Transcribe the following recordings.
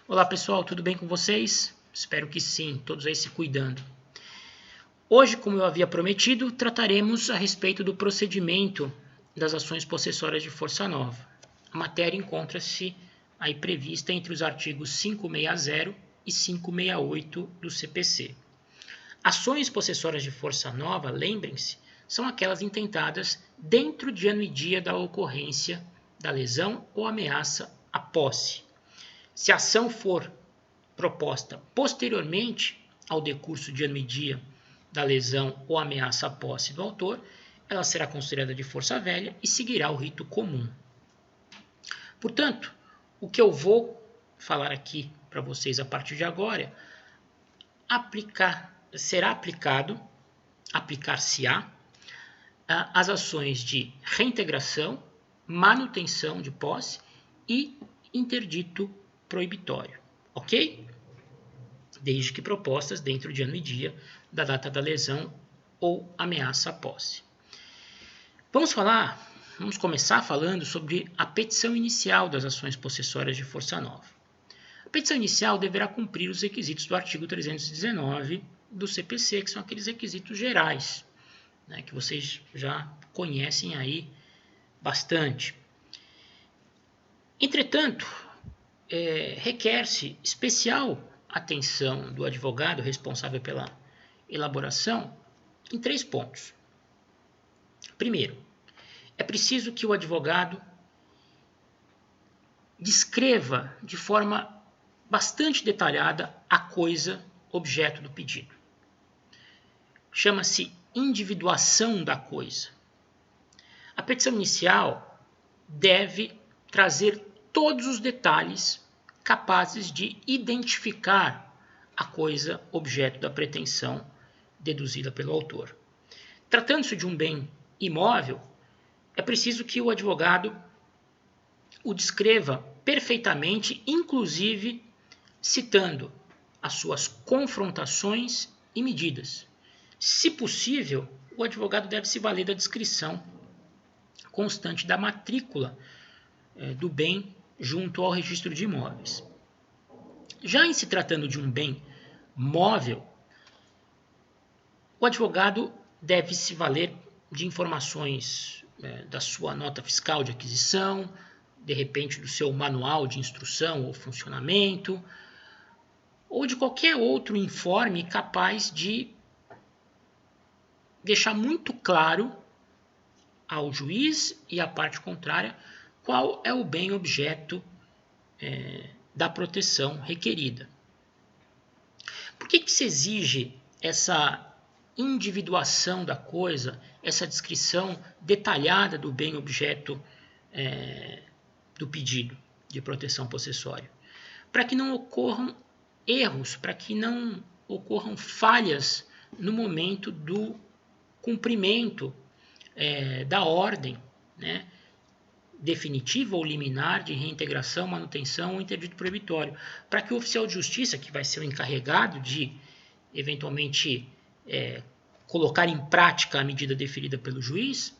Olá pessoal, tudo bem com vocês? Espero que sim, todos aí se cuidando. Hoje, como eu havia prometido, trataremos a respeito do procedimento das ações possessórias de força nova. A matéria encontra-se aí prevista entre os artigos 560 e 568 do CPC. Ações possessórias de força nova, lembrem-se, são aquelas intentadas dentro de ano e dia da ocorrência da lesão ou ameaça à posse. Se a ação for proposta posteriormente ao decurso de ano e dia da lesão ou ameaça à posse do autor, ela será considerada de força velha e seguirá o rito comum. Portanto, o que eu vou falar aqui para vocês a partir de agora será aplicar-se-á as ações de reintegração, manutenção de posse e interdito proibitório, ok? Desde que propostas dentro de ano e dia da data da lesão ou ameaça à posse. Vamos começar falando sobre a petição inicial das ações possessórias de força nova. A petição inicial deverá cumprir os requisitos do artigo 319 do CPC, que são aqueles requisitos gerais, né, que vocês já conhecem aí bastante. Entretanto, requer-se especial atenção do advogado responsável pela elaboração em 3 pontos. Primeiro, é preciso que o advogado descreva de forma bastante detalhada a coisa objeto do pedido. Chama-se individuação da coisa. A petição inicial deve trazer todos os detalhes capazes de identificar a coisa objeto da pretensão deduzida pelo autor. Tratando-se de um bem imóvel, é preciso que o advogado o descreva perfeitamente, inclusive citando as suas confrontações e medidas. Se possível, o advogado deve se valer da descrição constante da matrícula do bem junto ao registro de imóveis. Já em se tratando de um bem móvel, o advogado deve se valer de informações da sua nota fiscal de aquisição, de repente do seu manual de instrução ou funcionamento, ou de qualquer outro informe capaz de deixar muito claro ao juiz e à parte contrária qual é o bem objeto da proteção requerida. Por que se exige essa individuação da coisa, essa descrição detalhada do bem objeto do pedido de proteção possessória? Para que não ocorram erros, para que não ocorram falhas no momento do cumprimento da ordem, né, definitiva ou liminar de reintegração, manutenção ou interdito proibitório, para que o oficial de justiça, que vai ser o encarregado de, eventualmente, colocar em prática a medida deferida pelo juiz,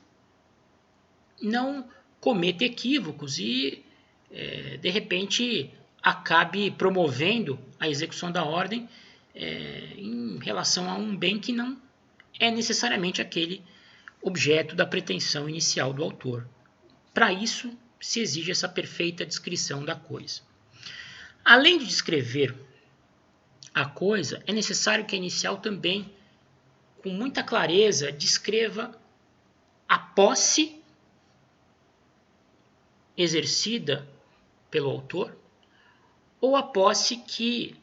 não cometa equívocos e, de repente, acabe promovendo a execução da ordem em relação a um bem que não é necessariamente aquele objeto da pretensão inicial do autor. Para isso, se exige essa perfeita descrição da coisa. Além de descrever a coisa, é necessário que a inicial também, com muita clareza, descreva a posse exercida pelo autor ou a posse que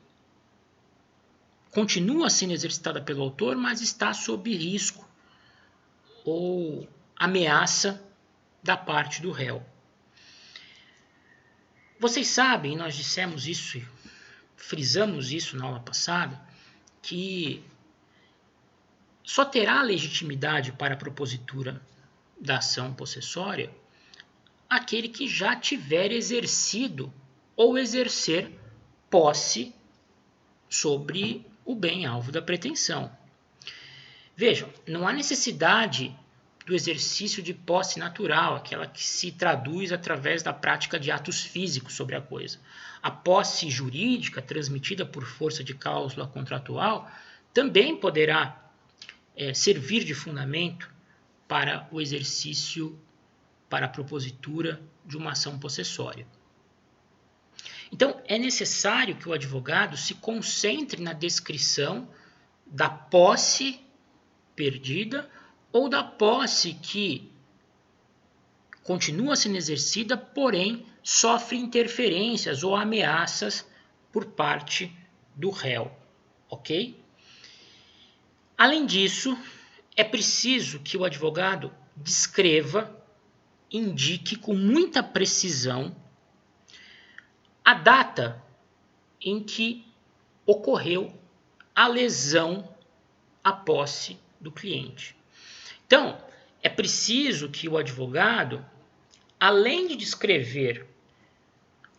continua sendo exercitada pelo autor, mas está sob risco ou ameaça da parte do réu. Vocês sabem, nós dissemos isso, frisamos isso na aula passada, que só terá legitimidade para a propositura da ação possessória aquele que já tiver exercido ou exercer posse sobre o bem alvo da pretensão. Vejam, não há necessidade do exercício de posse natural, aquela que se traduz através da prática de atos físicos sobre a coisa. A posse jurídica, transmitida por força de cláusula contratual, também poderá servir de fundamento para o exercício, para a propositura de uma ação possessória. Então, é necessário que o advogado se concentre na descrição da posse perdida ou da posse que continua sendo exercida, porém sofre interferências ou ameaças por parte do réu, ok? Além disso, é preciso que o advogado descreva, indique com muita precisão a data em que ocorreu a lesão à posse do cliente. Então, é preciso que o advogado, além de descrever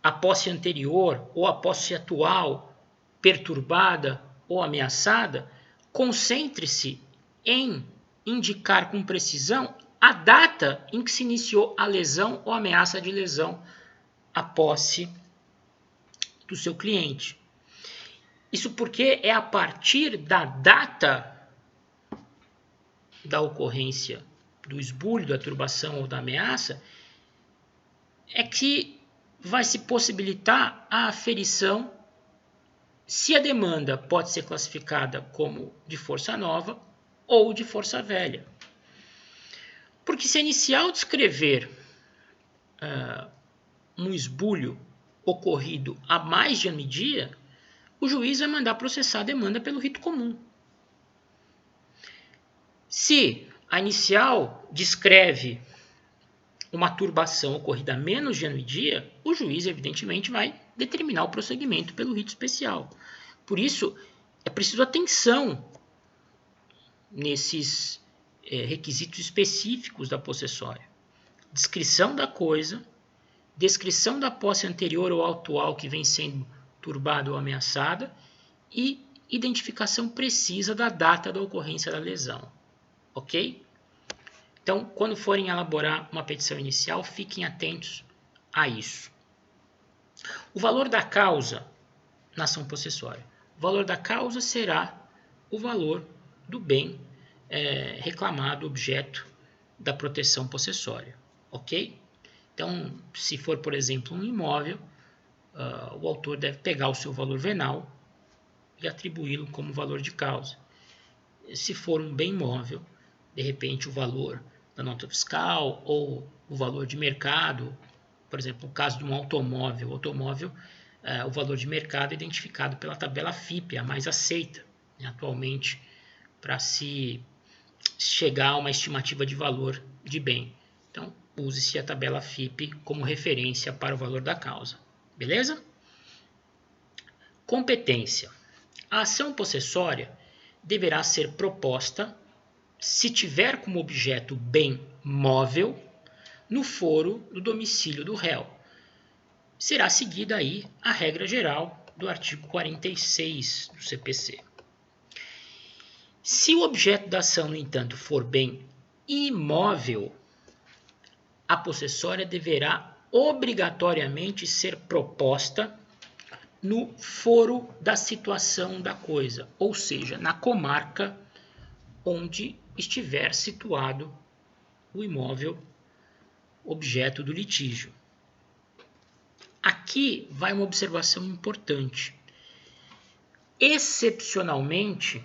a posse anterior ou a posse atual perturbada ou ameaçada, concentre-se em indicar com precisão a data em que se iniciou a lesão ou ameaça de lesão à posse do seu cliente. Isso porque é a partir da data da ocorrência do esbulho, da turbação ou da ameaça é que vai se possibilitar a aferição se a demanda pode ser classificada como de força nova ou de força velha. Porque se inicial descrever um esbulho ocorrido há mais de ano e dia, o juiz vai mandar processar a demanda pelo rito comum. Se a inicial descreve uma turbação ocorrida há menos de ano e dia, o juiz, evidentemente, vai determinar o prosseguimento pelo rito especial. Por isso, é preciso atenção nesses requisitos específicos da possessória. Descrição da coisa, descrição da posse anterior ou atual que vem sendo turbada ou ameaçada e identificação precisa da data da ocorrência da lesão. Ok? Então, quando forem elaborar uma petição inicial, fiquem atentos a isso. O valor da causa na ação possessória. O valor da causa será o valor do bem reclamado, objeto da proteção possessória. Ok? Então, se for, por exemplo, um imóvel, o autor deve pegar o seu valor venal e atribuí-lo como valor de causa. Se for um bem móvel, de repente o valor da nota fiscal ou o valor de mercado, por exemplo, no caso de um automóvel, o valor de mercado é identificado pela tabela FIPE, a mais aceita, atualmente, para se chegar a uma estimativa de valor de bem. Então, use-se a tabela FIPE como referência para o valor da causa. Beleza? Competência. A ação possessória deverá ser proposta se tiver como objeto bem móvel no foro do domicílio do réu. Será seguida aí a regra geral do artigo 46 do CPC. Se o objeto da ação, no entanto, for bem imóvel, a possessória deverá obrigatoriamente ser proposta no foro da situação da coisa, ou seja, na comarca onde estiver situado o imóvel objeto do litígio. Aqui vai uma observação importante. Excepcionalmente,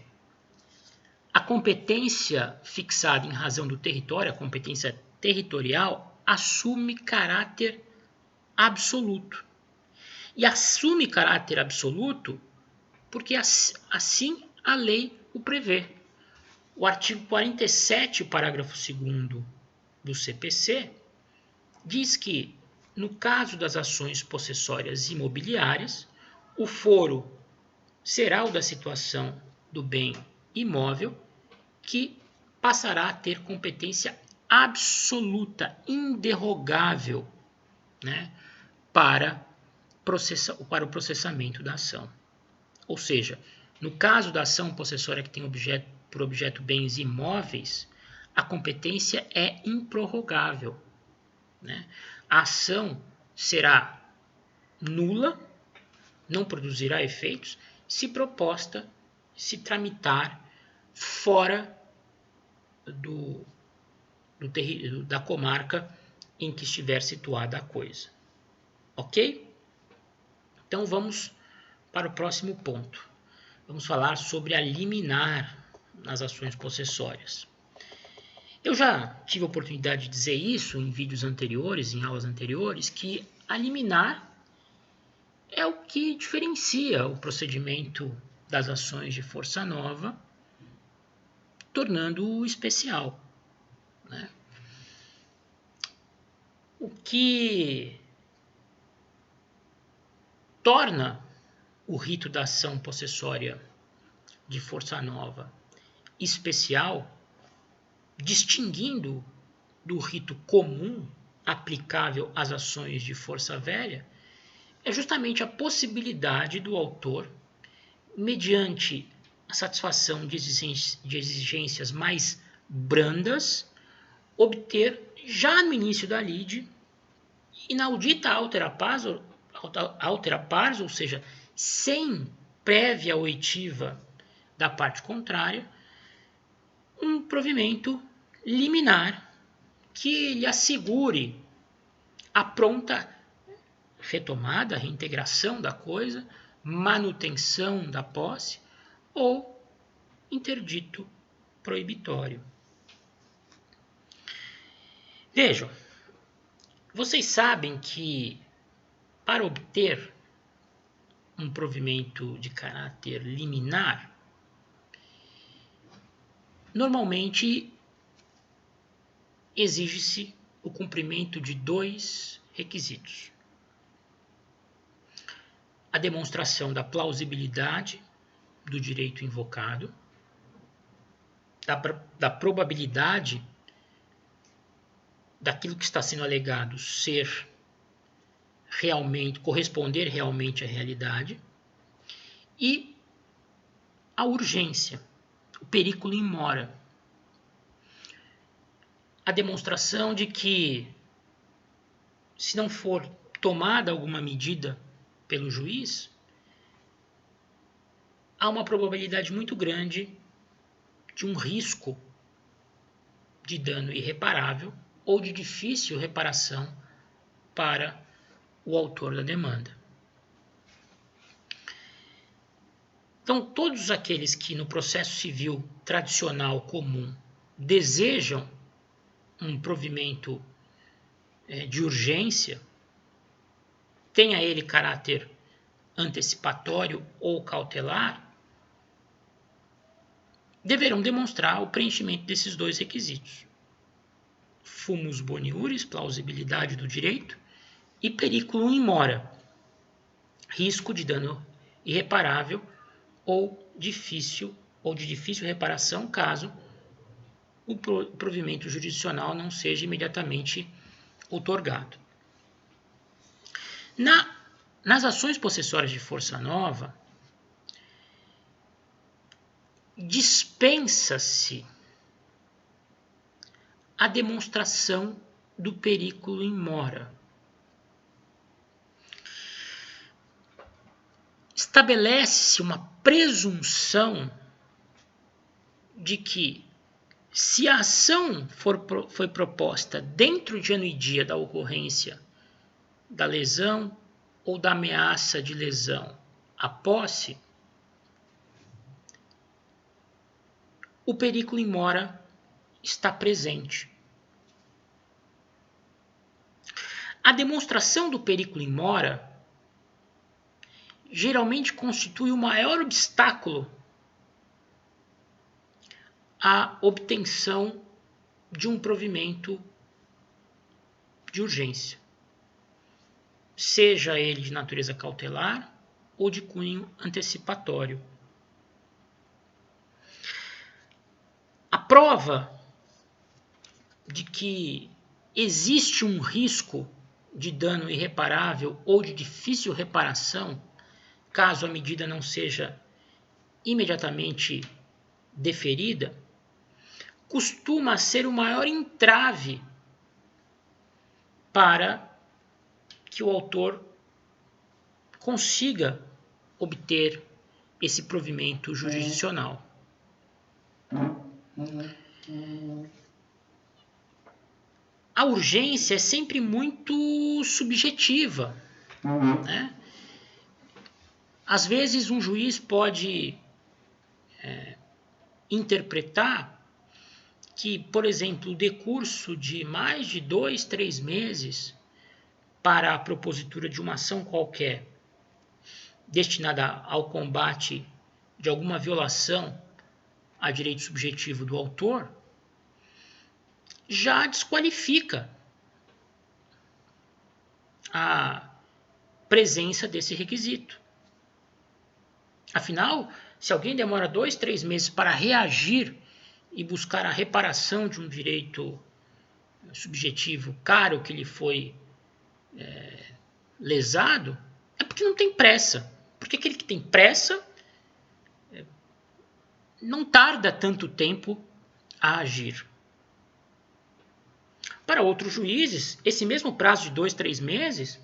a competência fixada em razão do território, a competência territorial, assume caráter absoluto. E assume caráter absoluto porque assim a lei o prevê. O artigo 47, parágrafo 2º do CPC, diz que, no caso das ações possessórias imobiliárias, o foro será o da situação do bem imóvel, que passará a ter competência absoluta, inderrogável, para o processamento da ação. Ou seja, no caso da ação possessória que tem por objeto bens imóveis, a competência é improrrogável, né? A ação será nula, não produzirá efeitos, se proposta, se tramitar fora da comarca em que estiver situada a coisa. Ok? Então vamos para o próximo ponto. Vamos falar sobre a liminar nas ações possessórias. Eu já tive a oportunidade de dizer isso em vídeos anteriores, em aulas anteriores, que a liminar é o que diferencia o procedimento das ações de força nova, tornando-o especial, né? O que torna o rito da ação possessória de força nova especial, distinguindo do rito comum aplicável às ações de força velha, é justamente a possibilidade do autor, mediante a satisfação de exigências mais brandas, obter já no início da lide, inaudita altera pars, ou seja, sem prévia oitiva da parte contrária, um provimento liminar que lhe assegure a pronta retomada, reintegração da coisa, manutenção da posse ou interdito proibitório. Vejam, vocês sabem que para obter um provimento de caráter liminar, normalmente exige-se o cumprimento de 2 requisitos: a demonstração da plausibilidade do direito invocado, da probabilidade daquilo que está sendo alegado corresponder realmente à realidade, e a urgência, o periculum in mora, a demonstração de que, se não for tomada alguma medida pelo juiz, há uma probabilidade muito grande de um risco de dano irreparável ou de difícil reparação para o autor da demanda. Então, todos aqueles que no processo civil tradicional comum desejam um provimento de urgência, tenha ele caráter antecipatório ou cautelar, deverão demonstrar o preenchimento desses 2 requisitos: fumus boniuris, plausibilidade do direito, e periculum in mora, risco de dano irreparável ou de difícil reparação, caso o provimento jurisdicional não seja imediatamente outorgado. Nas ações possessórias de força nova, dispensa-se a demonstração do periculum in mora. Estabelece-se uma presunção de que, se a ação foi proposta dentro de ano e dia da ocorrência da lesão ou da ameaça de lesão à posse, o periculum in mora está presente. A demonstração do periculum in mora geralmente constitui o maior obstáculo à obtenção de um provimento de urgência, seja ele de natureza cautelar ou de cunho antecipatório. A prova de que existe um risco de dano irreparável ou de difícil reparação, caso a medida não seja imediatamente deferida, costuma ser o maior entrave para que o autor consiga obter esse provimento jurisdicional. A urgência é sempre muito subjetiva, né? Às vezes um juiz pode interpretar que, por exemplo, o decurso de mais de 2, 3 meses para a propositura de uma ação qualquer destinada ao combate de alguma violação a direito subjetivo do autor já desqualifica a presença desse requisito. Afinal, se alguém demora 2, 3 meses para reagir e buscar a reparação de um direito subjetivo caro que lhe foi lesado, é porque não tem pressa. Porque aquele que tem pressa não tarda tanto tempo a agir. Para outros juízes, esse mesmo prazo de 2, 3 meses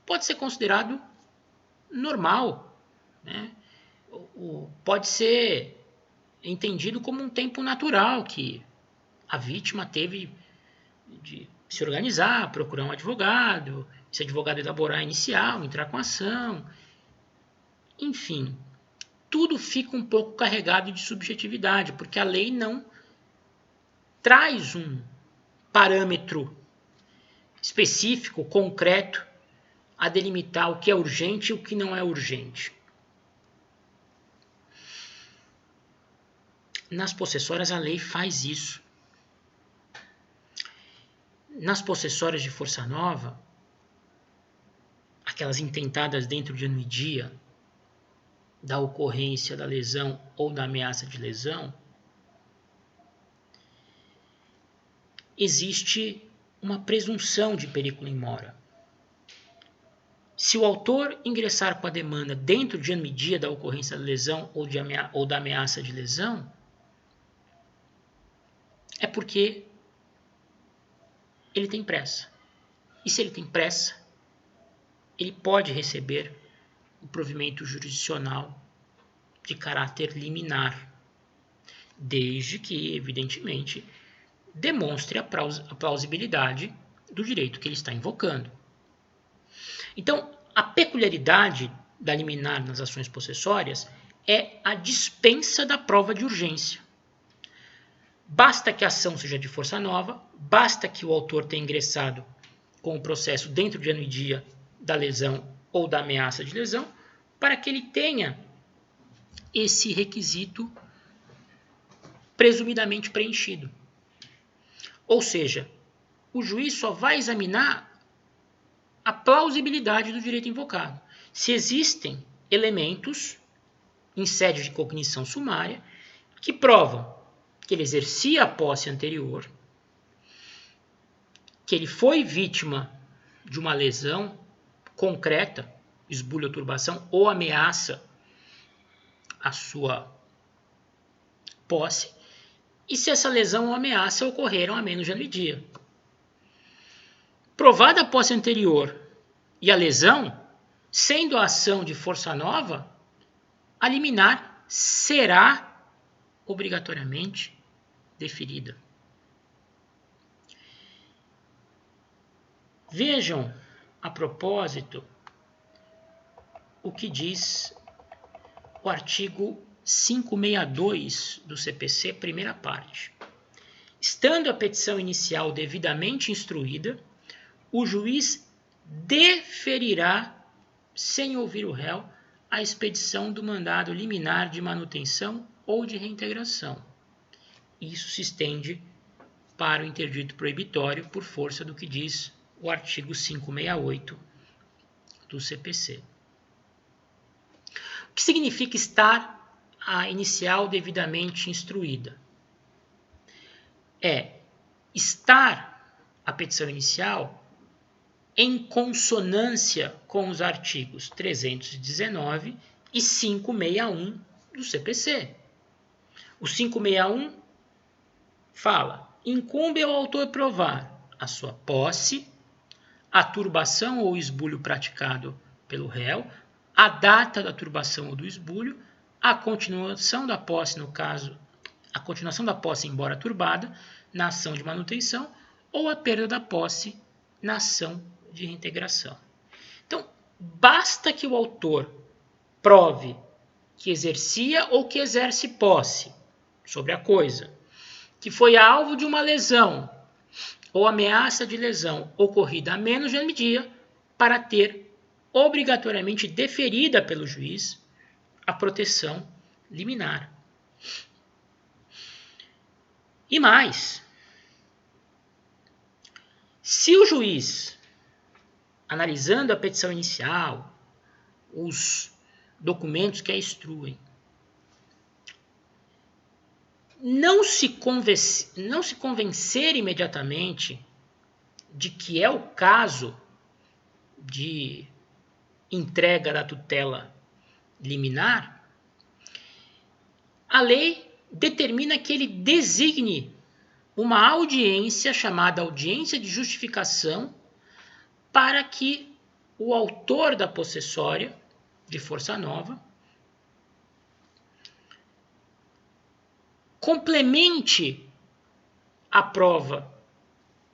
pode ser considerado normal, né? Pode ser entendido como um tempo natural que a vítima teve de se organizar, procurar um advogado, esse advogado elaborar a inicial, entrar com a ação. Enfim, tudo fica um pouco carregado de subjetividade, porque a lei não traz um parâmetro específico, concreto, a delimitar o que é urgente e o que não é urgente. Nas possessórias, a lei faz isso. Nas possessórias de força nova, aquelas intentadas dentro de ano e dia da ocorrência da lesão ou da ameaça de lesão, existe uma presunção de periculo in mora. Se o autor ingressar com a demanda dentro de ano e dia da ocorrência da lesão ou da ameaça de lesão, é porque ele tem pressa. E se ele tem pressa, ele pode receber o provimento jurisdicional de caráter liminar, desde que, evidentemente, demonstre a plausibilidade do direito que ele está invocando. Então, a peculiaridade da liminar nas ações possessórias é a dispensa da prova de urgência. Basta que a ação seja de força nova, basta que o autor tenha ingressado com o processo dentro de ano e dia da lesão ou da ameaça de lesão, para que ele tenha esse requisito presumidamente preenchido. Ou seja, o juiz só vai examinar a plausibilidade do direito invocado. Se existem elementos em sede de cognição sumária que provam que ele exercia a posse anterior, que ele foi vítima de uma lesão concreta, esbulho ou turbação, ou ameaça à sua posse, e se essa lesão ou ameaça ocorreram há menos de ano e dia. Provada a posse anterior e a lesão, sendo a ação de força nova, a liminar será obrigatoriamente deferida. Vejam, a propósito, o que diz o artigo 562 do CPC, primeira parte. Estando a petição inicial devidamente instruída, o juiz deferirá, sem ouvir o réu, a expedição do mandado liminar de manutenção ou de reintegração. Isso se estende para o interdito proibitório por força do que diz o artigo 568 do CPC. O que significa estar a inicial devidamente instruída? É estar a petição inicial em consonância com os artigos 319 e 561 do CPC. O 561 fala: incumbe ao autor provar a sua posse, a turbação ou esbulho praticado pelo réu, a data da turbação ou do esbulho, a continuação da posse, no caso, a continuação da posse, embora turbada, na ação de manutenção, ou a perda da posse na ação de reintegração. Então, basta que o autor prove que exercia ou que exerce posse sobre a coisa, que foi alvo de uma lesão ou ameaça de lesão ocorrida há menos de um dia, para ter obrigatoriamente deferida pelo juiz a proteção liminar. E mais, se o juiz, analisando a petição inicial, os documentos que a instruem, não se convencer imediatamente de que é o caso de entrega da tutela liminar, a lei determina que ele designe uma audiência chamada audiência de justificação para que o autor da possessória de força nova complemente a prova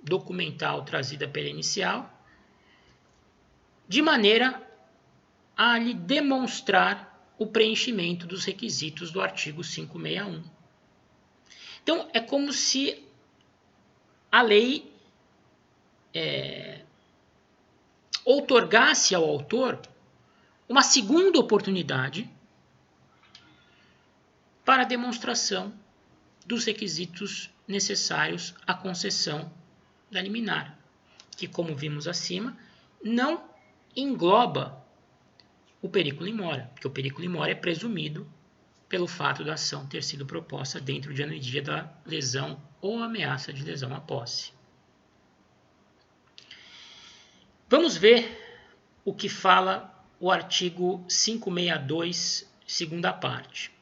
documental trazida pela inicial, de maneira a lhe demonstrar o preenchimento dos requisitos do artigo 561. Então, é como se a lei outorgasse ao autor uma segunda oportunidade para a demonstração dos requisitos necessários à concessão da liminar, que, como vimos acima, não engloba o periculum in mora, porque o periculum in mora é presumido pelo fato da ação ter sido proposta dentro de ano e dia da lesão ou ameaça de lesão à posse. Vamos ver o que fala o artigo 562, segunda parte.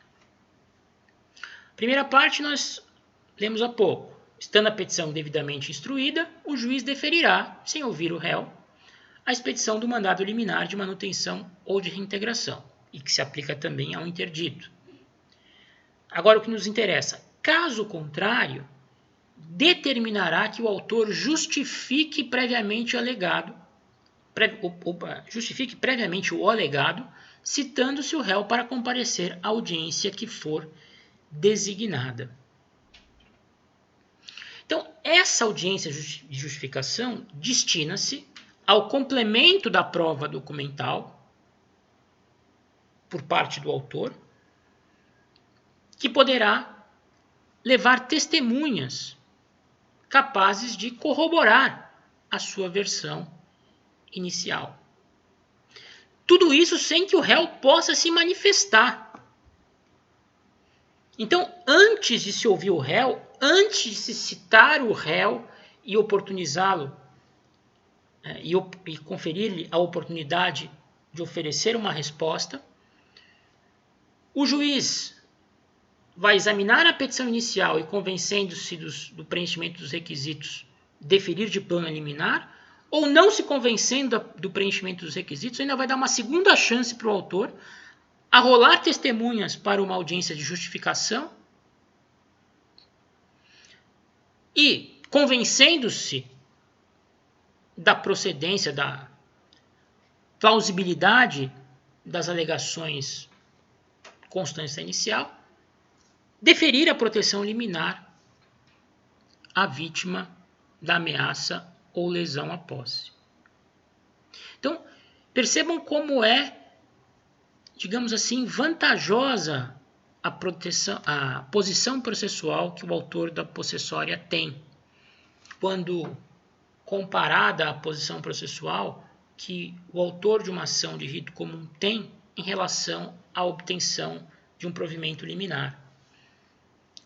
Primeira parte nós lemos há pouco. Estando a petição devidamente instruída, o juiz deferirá, sem ouvir o réu, a expedição do mandado liminar de manutenção ou de reintegração, e que se aplica também ao interdito. Agora, o que nos interessa, caso contrário, determinará que o autor justifique previamente o alegado, citando-se o réu para comparecer à audiência que for designada. Então, essa audiência de justificação destina-se ao complemento da prova documental por parte do autor, que poderá levar testemunhas capazes de corroborar a sua versão inicial. Tudo isso sem que o réu possa se manifestar. Então, antes de se ouvir o réu, antes de se citar o réu e oportunizá-lo, e conferir-lhe a oportunidade de oferecer uma resposta, o juiz vai examinar a petição inicial e, convencendo-se do preenchimento dos requisitos, deferir de plano liminar, ou não se convencendo do preenchimento dos requisitos, ainda vai dar uma segunda chance para o autor arrolar testemunhas para uma audiência de justificação e, convencendo-se da procedência, da plausibilidade das alegações constantes da inicial, deferir a proteção liminar à vítima da ameaça ou lesão à posse. Então, percebam como é, digamos assim, vantajosa a posição processual que o autor da possessória tem, quando comparada à posição processual que o autor de uma ação de rito comum tem em relação à obtenção de um provimento liminar.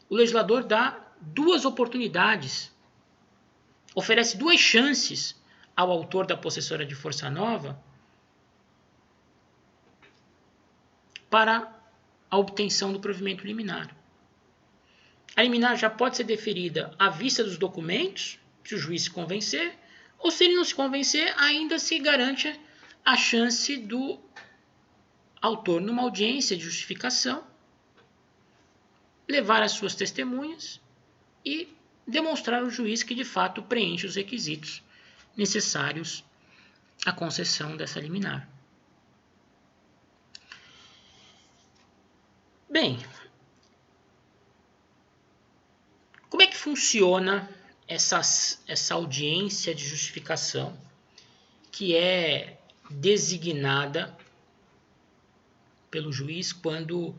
O legislador dá duas oportunidades, oferece duas chances ao autor da possessória de força nova para a obtenção do provimento liminar. A liminar já pode ser deferida à vista dos documentos, se o juiz se convencer, ou se ele não se convencer, ainda se garante a chance do autor, numa audiência de justificação, levar as suas testemunhas e demonstrar ao juiz que de fato preenche os requisitos necessários à concessão dessa liminar. Bem, como é que funciona essa audiência de justificação que é designada pelo juiz quando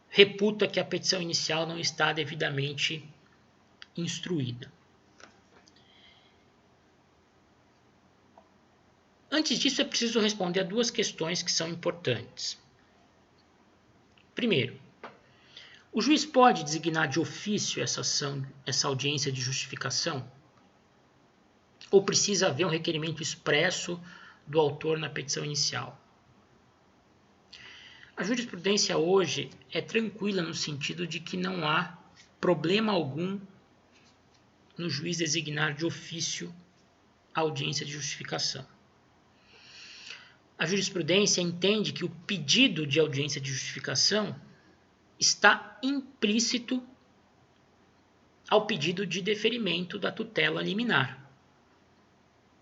reputa que a petição inicial não está devidamente instruída? Antes disso, é preciso responder a duas questões que são importantes. Primeiro, o juiz pode designar de ofício essa audiência de justificação? Ou precisa haver um requerimento expresso do autor na petição inicial? A jurisprudência hoje é tranquila no sentido de que não há problema algum no juiz designar de ofício a audiência de justificação. A jurisprudência entende que o pedido de audiência de justificação está implícito ao pedido de deferimento da tutela liminar.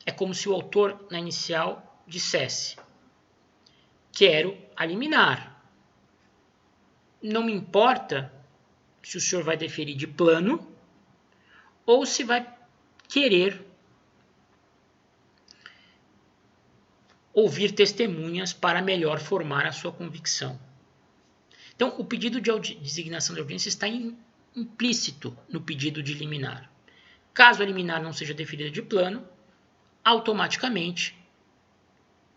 É como se o autor, na inicial, dissesse: quero a liminar. Não me importa se o senhor vai deferir de plano ou se vai querer ouvir testemunhas para melhor formar a sua convicção. Então, o pedido de designação de audiência está implícito no pedido de liminar. Caso a liminar não seja deferida de plano, automaticamente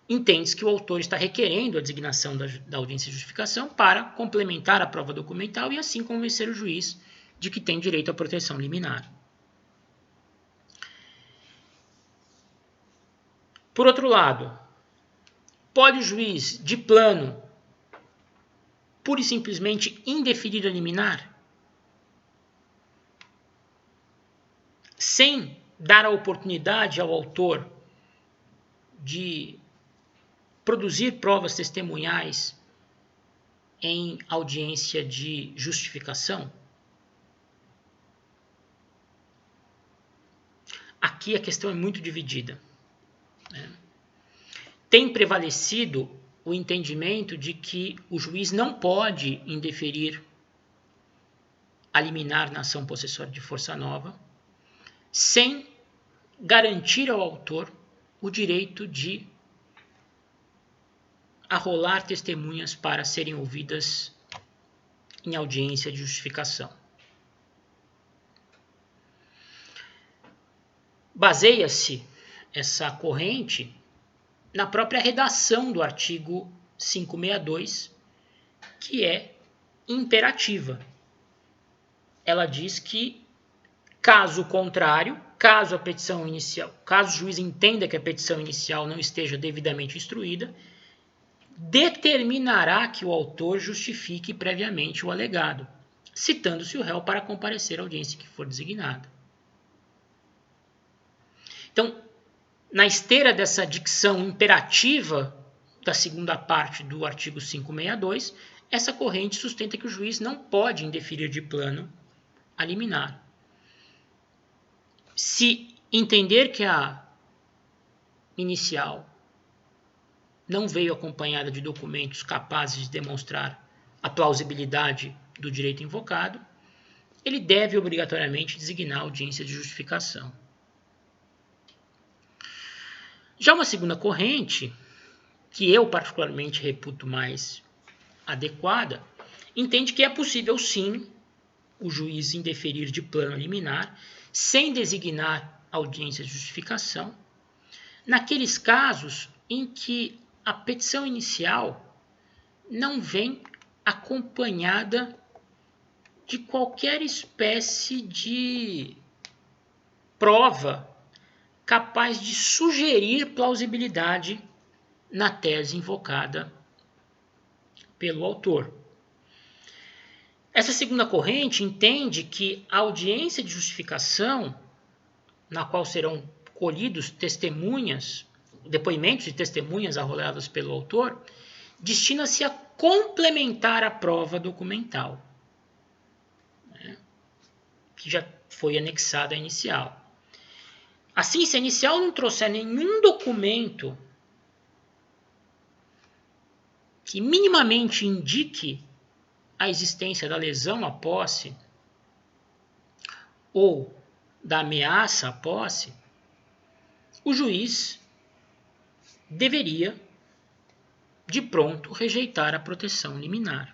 entende-se que o autor está requerendo a designação da audiência de justificação para complementar a prova documental e assim convencer o juiz de que tem direito à proteção liminar. Por outro lado, pode o juiz, de plano, pura e simplesmente indeferir a liminar, sem dar a oportunidade ao autor de produzir provas testemunhais em audiência de justificação? Aqui a questão é muito dividida. Tem prevalecido o entendimento de que o juiz não pode indeferir a liminar na ação possessória de força nova sem garantir ao autor o direito de arrolar testemunhas para serem ouvidas em audiência de justificação. Baseia-se essa corrente na própria redação do artigo 562, que é imperativa. Ela diz que, caso contrário, caso o juiz entenda que a petição inicial não esteja devidamente instruída, determinará que o autor justifique previamente o alegado, citando-se o réu para comparecer à audiência que for designada. Então, na esteira dessa dicção imperativa da segunda parte do artigo 562, essa corrente sustenta que o juiz não pode indeferir de plano a liminar. Se entender que a inicial não veio acompanhada de documentos capazes de demonstrar a plausibilidade do direito invocado, ele deve obrigatoriamente designar audiência de justificação. Já uma segunda corrente, que eu particularmente reputo mais adequada, entende que é possível sim o juiz indeferir de plano liminar sem designar audiência de justificação, naqueles casos em que a petição inicial não vem acompanhada de qualquer espécie de prova capaz de sugerir plausibilidade na tese invocada pelo autor. Essa segunda corrente entende que a audiência de justificação, na qual serão colhidos depoimentos de testemunhas arroladas pelo autor, destina-se a complementar a prova documental, né, que já foi anexada à inicial. Assim, se a inicial não trouxer nenhum documento que minimamente indique a existência da lesão à posse ou da ameaça à posse, o juiz deveria, de pronto, rejeitar a proteção liminar.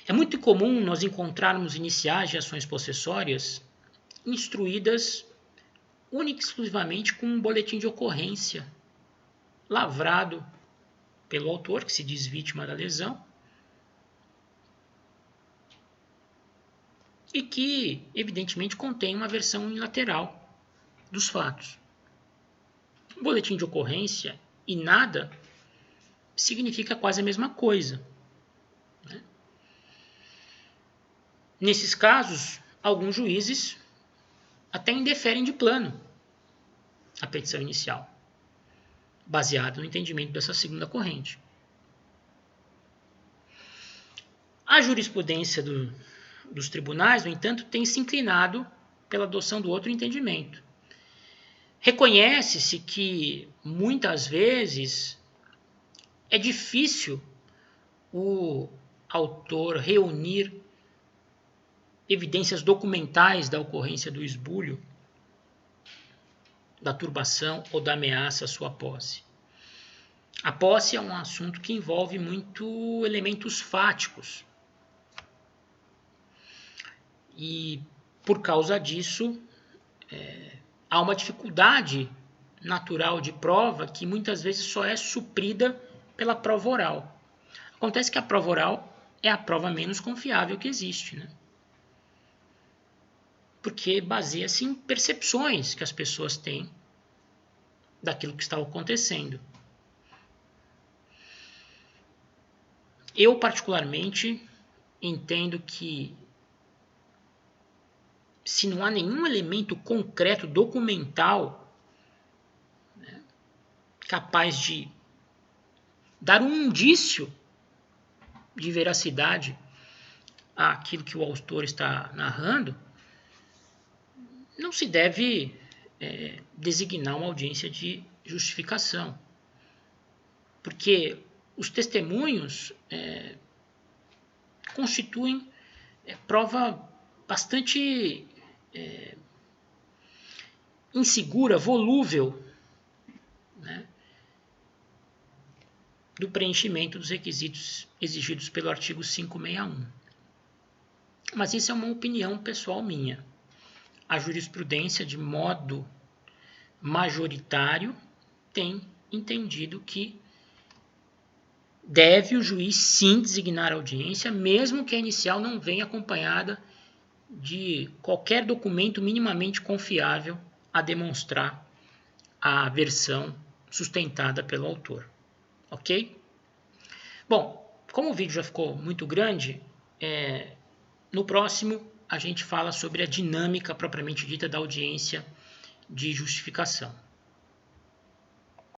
É muito comum nós encontrarmos iniciais de ações possessórias instruídas única e exclusivamente com um boletim de ocorrência lavrado pelo autor, que se diz vítima da lesão, e que, evidentemente, contém uma versão unilateral dos fatos. Boletim de ocorrência e nada significa quase a mesma coisa, né? Nesses casos, alguns juízes até indeferem de plano a petição inicial, baseado no entendimento dessa segunda corrente. A jurisprudência dos tribunais, no entanto, tem se inclinado pela adoção do outro entendimento. Reconhece-se que, muitas vezes, é difícil o autor reunir evidências documentais da ocorrência do esbulho, da turbação ou da ameaça à sua posse. A posse é um assunto que envolve muito elementos fáticos. E, por causa disso, há uma dificuldade natural de prova que muitas vezes só é suprida pela prova oral. Acontece que a prova oral é a prova menos confiável que existe, né? Porque baseia-se em percepções que as pessoas têm daquilo que está acontecendo. Eu, particularmente, entendo que, se não há nenhum elemento concreto, documental, né, capaz de dar um indício de veracidade àquilo que o autor está narrando, não se deve designar uma audiência de justificação. Porque os testemunhos constituem prova bastante insegura, volúvel, né, do preenchimento dos requisitos exigidos pelo artigo 561. Mas isso é uma opinião pessoal minha. A jurisprudência, de modo majoritário, tem entendido que deve o juiz sim designar a audiência, mesmo que a inicial não venha acompanhada de qualquer documento minimamente confiável a demonstrar a versão sustentada pelo autor. Ok? Bom, como o vídeo já ficou muito grande, no próximo a gente fala sobre a dinâmica propriamente dita da audiência de justificação.